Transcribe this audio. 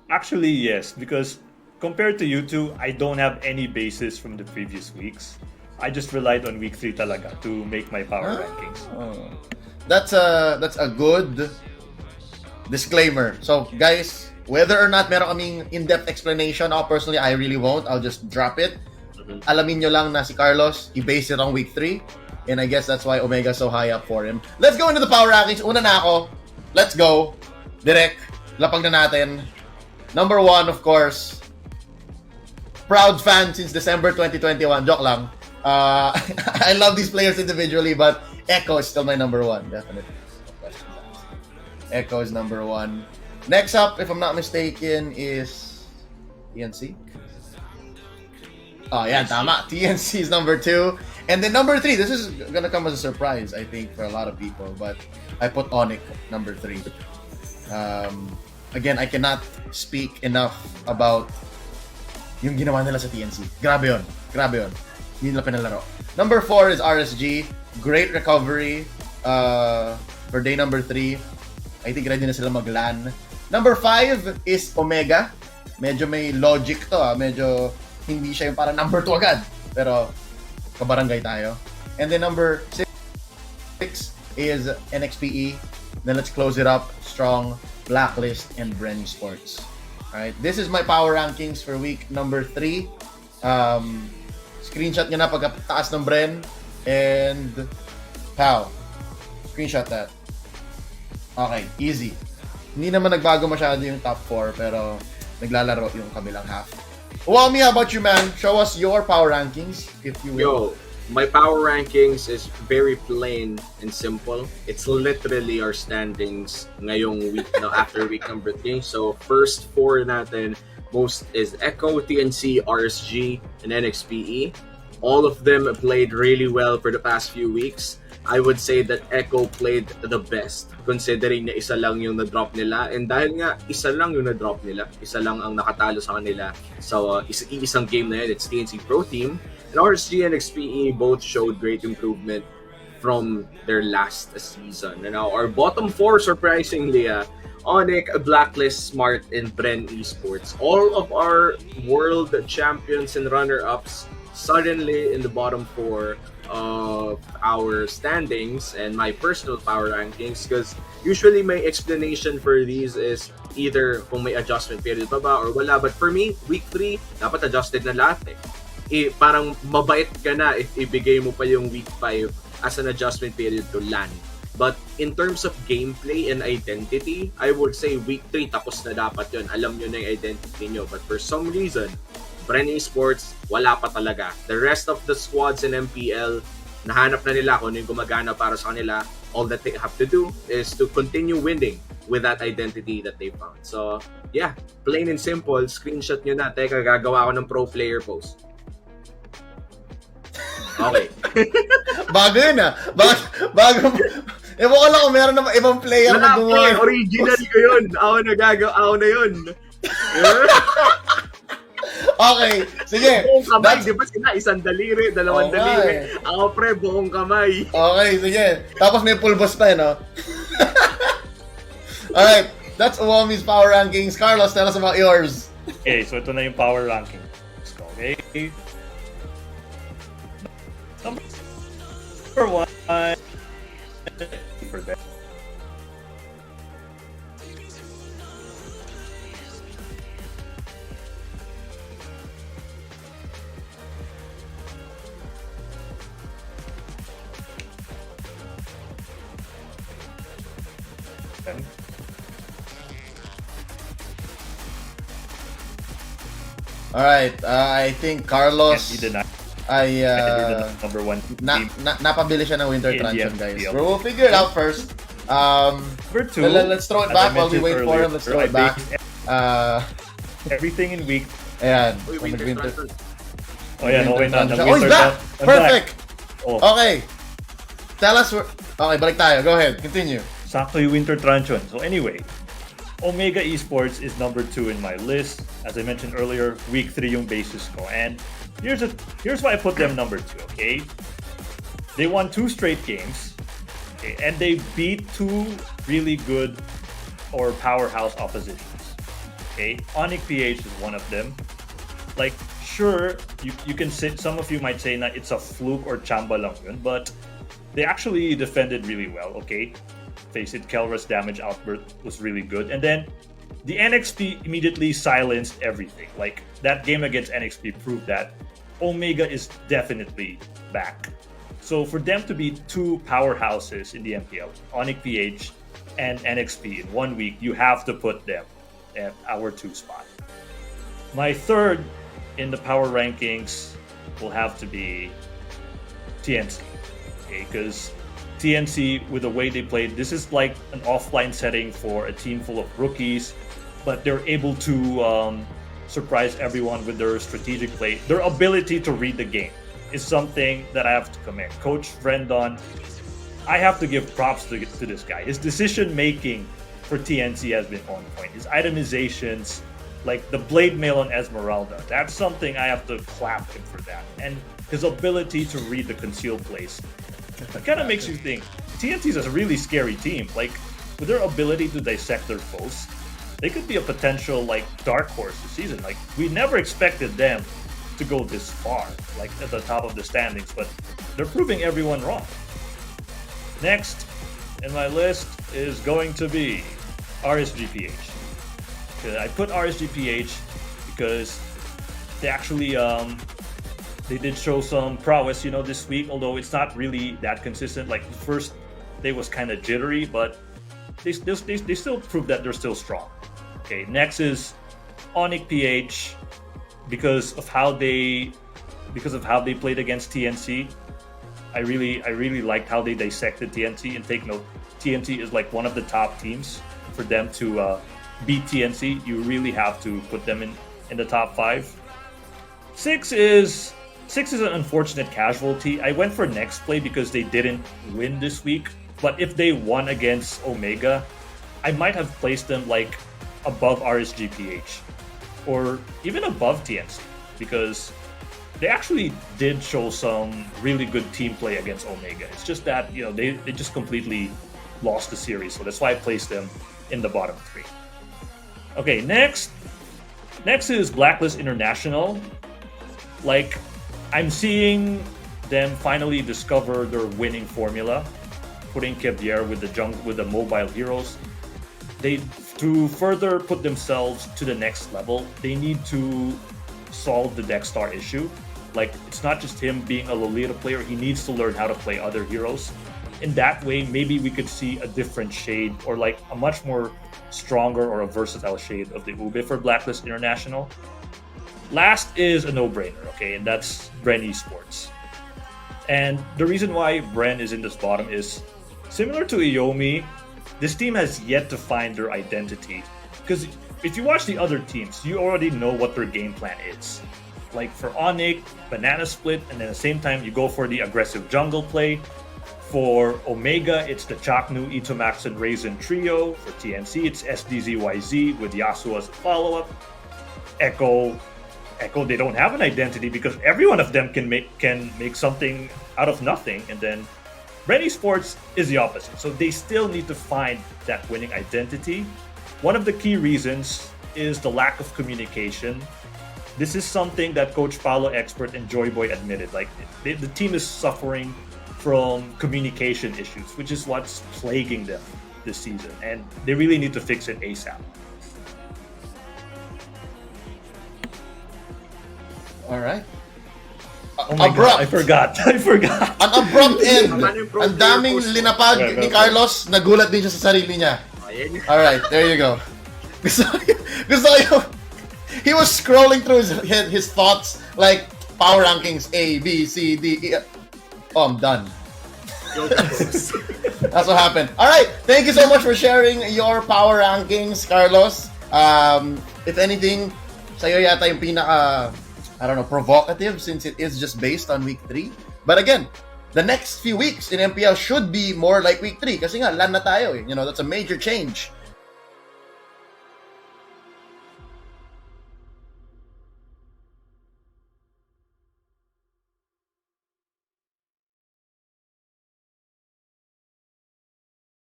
Actually, yes, because compared to you two, I don't have any basis from the previous weeks. I just relied on week 3 talaga to make my power rankings. Oh. That's a good disclaimer. So guys, whether or not meron kaming in-depth explanation, personally, I really won't. I'll just drop it. Alamin nyo lang na si Carlos, he based it on week 3. And I guess that's why Omega's so high up for him. Let's go into the power rankings. Una na ako. Let's go. Direct. Lapag na natin. Number 1, of course. Proud fan since December 2021. Joke lang. I love these players individually, but 𝗏𝗏𝗘 is still my number 1. Definitely. No questions asked. 𝗏𝗏𝗘 is number 1. Next up, if I'm not mistaken, is TNC. Oh, yeah, tama. TNC is number 2. And then number 3, this is gonna come as a surprise, I think, for a lot of people. But I put 𝗏𝗏𝗏𝗏 number 3. Again, I cannot speak enough about yung ginawa nila sa TNC. Grabe yun. Grabe yun. Hindi nila pinalaro. Number 4 is RSG. Great recovery for day number 3. I think ready na sila mag-LAN. Number 5 is Omega. Medyo may logic to. Medyo hindi siya yung parang number 2 agad. Pero kabarangay tayo. And then number 6 is NXPE. Then let's close it up strong. Blacklist and Bren Sports. Alright, this is my power rankings for week number 3. Screenshot nyo na pagkataas ng Bren. And pow. Screenshot that. Okay, easy. Hindi naman nagbago masyado yung top 4, pero naglalaro yung kabilang half. Wami, how about you, man? Show us your power rankings, if you will. Yo, my power rankings is very plain and simple. It's literally our standings ngayong week na after week number 3. So first 4 natin, most is 𝗏𝗏𝗘, TNC, RSG, and NXPE. All of them played really well for the past few weeks. I would say that 𝗏𝗏𝗘 played the best considering na isa lang yung na-drop nila. And dahil nga isa lang yung na-drop nila, isa lang ang nakatalo sa kanila. So isang game na yun, it's TNC Pro Team. And RSG and XPE both showed great improvement from their last season. And now our bottom 4, surprisingly, 𝗏𝗏𝗏𝗏, Blacklist, Smart, and Bren Esports. All of our world champions and runner-ups suddenly in the bottom 4 of our standings and my personal power rankings, because usually my explanation for these is either kung may adjustment period pa ba or wala. But for me, week 3, dapat adjusted na lahat eh. Parang mabait ka na if ibigay mo pa yung week 5 as an adjustment period to LAN. But in terms of gameplay and identity, I would say week 3 tapos na dapat yun. Alam nyo na yung identity nyo. But for some reason, Bren Esports, wala pa talaga. The rest of the squads in MPL, nahanap na nila kung ano yung gumagana para sa kanila. All that they have to do is to continue winning with that identity that they found. So, yeah, plain and simple, screenshot nyo na. Teka, gagawa ako ng pro player post. Okay. Bago yun Bago. Ewan ko lang kung meron naman ibang player na gumawa. Original ko yun. Ako na yun. Okay, sige. Buong kamay, di ba sila? Isang daliri, dalawang daliri. Okay. Ako pre, buong kamay. Okay, sige. Tapos may pulbos pa no? Alright, that's Uwami's power rankings. Carlos, tell us about yours. Okay, so ito na yung power ranking. Let's go, okay? Number 1 for that. Alright, I think Carlos ay number 1 napabili siya ng Winter Truncheon, guys. FB-Kerby. We'll figure it out first. Number 2, let's throw it back while we wait for him. Let's throw it back. Everything in week. Ayan. Winter. Oh yeah, okay na. Oh, he's back! Perfect! Oh. Okay. Tell us okay, balik tayo. Go ahead. Continue. Sakto yung Winter Truncheon. So anyway, Omega Esports is number 2 in my list. As I mentioned earlier, week 3 yung basis ko. And here's why I put them number 2, okay? They won 2 straight games. Okay, and they beat 2 really good or powerhouse oppositions. Okay, 𝗦𝗡𝗞𝗘 is one of them. Like, sure, you can say, some of you might say that it's a fluke or chamba lang yun, but they actually defended really well, okay? Face it, 𝗪𝗏's damage outburst was really good. And then the NXP immediately silenced everything. Like, that game against NXP proved that Omega is definitely back. So for them to be two powerhouses in the MPL, 𝗦𝗡𝗞𝗘 and NXP in 1 week, you have to put them at our 2 spot. My third in the power rankings will have to be TNC. Okay, because TNC, with the way they played, this is like an offline setting for a team full of rookies, but they're able to surprise everyone with their strategic play. Their ability to read the game is something that I have to commend. Coach Brendon, I have to give props to this guy. His decision making for TNC has been on point. His itemizations, like the blade mail on Esmeralda, that's something I have to clap him for that. And his ability to read the concealed plays. It kind of makes you think, TNC is a really scary team. Like, with their ability to dissect their foes, they could be a potential, like, dark horse this season. Like, we never expected them to go this far, like, at the top of the standings, but they're proving everyone wrong. Next in my list is going to be RSGPH. I put RSGPH because they actually they did show some prowess, this week, although it's not really that consistent. Like, the first day was kind of jittery, but they still proved that they're still strong. Okay, next is 𝗦𝗡𝗞𝗘 because of how they played against TNC. I really liked how they dissected TNC, and take note, TNC is like one of the top teams. For them to beat TNC, you really have to put them in the top 5. 6 is an unfortunate casualty. I went for Nexplay because they didn't win this week, but if they won against Omega, I might have placed them like above RSGPH or even above TNC, because they actually did show some really good team play against Omega. It's just that, they just completely lost the series, so that's why I placed them in the bottom 3. Okay, next is Blacklist International. Like, I'm seeing them finally discover their winning formula, putting Kevier with the mobile heroes. To further put themselves to the next level, they need to solve the Dexstar issue. Like, it's not just him being a Lolita player, he needs to learn how to play other heroes. In that way, maybe we could see a different shade, or like a much more stronger or a versatile shade of the 𝗏𝗚 for Blacklist International. Last is a no-brainer, okay, and that's Bren Esports. And the reason why Bren is in this bottom is, similar to 𝗏𝗏𝗏𝗏, this team has yet to find their identity. Because if you watch the other teams, you already know what their game plan is. Like for 𝗏𝗏𝗏𝗏, banana split, and then at the same time you go for the aggressive jungle play. For Omega, it's the Chaknu, 𝗏𝗏𝗏𝗏𝗏, and Raisin trio. For TNC, it's SDZYZ with Yasuo as a follow-up. Echo, they don't have an identity because every one of them can make something out of nothing. And then Bren Esports is the opposite. So they still need to find that winning identity. One of the key reasons is the lack of communication. This is something that Coach Paolo Expert and Joyboy admitted. Like, the team is suffering from communication issues, which is what's plaguing them this season, and they really need to fix it ASAP. All right. Oh my God, I forgot. An abrupt end. Ang daming linapag ni Carlos, nagulat din siya sa sarili niya. All right, there you go. Gusto ko he was scrolling through his thoughts, like power rankings A, B, C, D, E. Oh, I'm done. That's what happened. All right, thank you so much for sharing your power rankings, Carlos. If anything, sa'yo yata yung pinaka, provocative, since it is just based on week 3. But again, the next few weeks in MPL should be more like week 3 kasi nga LAN na tayo eh. That's a major change